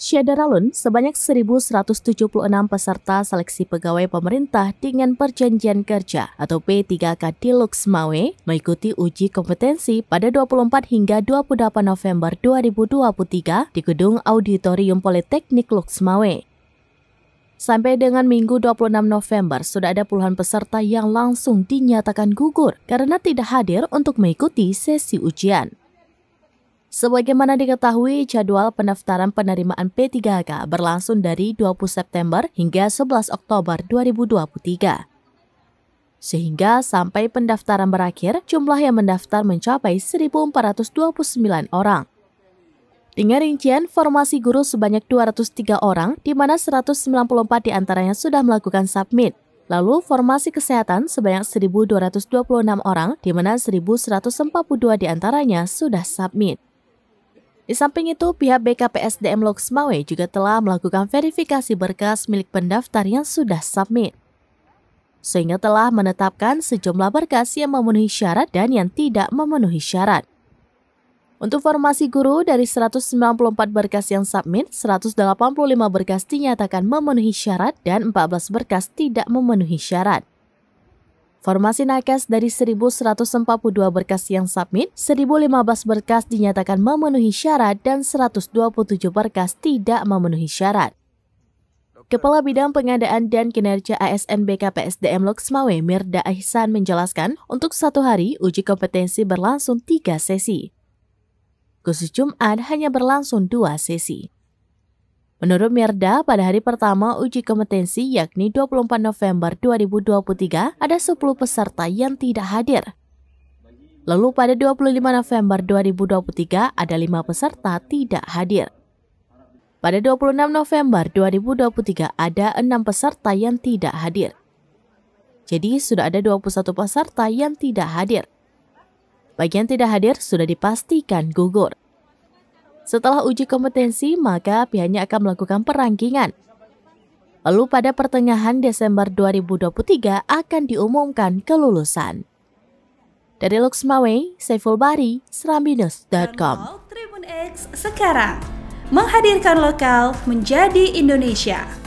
Syederalun, sebanyak 1.176 peserta seleksi pegawai pemerintah dengan perjanjian kerja atau P3K di Luxmawe mengikuti uji kompetensi pada 24 hingga 28 November 2023 di Gedung Auditorium Politeknik Luxmawe. Sampai dengan Minggu 26 November, sudah ada puluhan peserta yang langsung dinyatakan gugur karena tidak hadir untuk mengikuti sesi ujian. Sebagaimana diketahui, jadwal pendaftaran penerimaan P3K berlangsung dari 20 September hingga 11 Oktober 2023. Sehingga sampai pendaftaran berakhir, jumlah yang mendaftar mencapai 1.429 orang. Dengan rincian, formasi guru sebanyak 203 orang, di mana 194 diantaranya sudah melakukan submit. Lalu formasi kesehatan sebanyak 1.226 orang, di mana 1.142 diantaranya sudah submit. Di samping itu, pihak BKPSDM Luxmawe juga telah melakukan verifikasi berkas milik pendaftar yang sudah submit, sehingga telah menetapkan sejumlah berkas yang memenuhi syarat dan yang tidak memenuhi syarat. Untuk formasi guru, dari 194 berkas yang submit, 185 berkas dinyatakan memenuhi syarat dan 14 berkas tidak memenuhi syarat. Formasi nakes, dari 1.142 berkas yang submit, 1.015 berkas dinyatakan memenuhi syarat dan 127 berkas tidak memenuhi syarat. Kepala Bidang Pengadaan dan Kinerja ASN BKPSDM Luxmawe, Mirda Ihsan, menjelaskan untuk satu hari uji kompetensi berlangsung 3 sesi. Khusus Jumat hanya berlangsung 2 sesi. Menurut Mirda, pada hari pertama uji kompetensi yakni 24 November 2023 ada 10 peserta yang tidak hadir. Lalu pada 25 November 2023 ada 5 peserta tidak hadir. Pada 26 November 2023 ada 6 peserta yang tidak hadir. Jadi sudah ada 21 peserta yang tidak hadir. Bagi yang tidak hadir sudah dipastikan gugur. Setelah uji kompetensi, maka pihaknya akan melakukan perangkingan. Lalu pada pertengahan Desember 2023 akan diumumkan kelulusan. Dari Luxmawe, Saiful Bari, serambinews.com. Tribun X sekarang menghadirkan lokal menjadi Indonesia.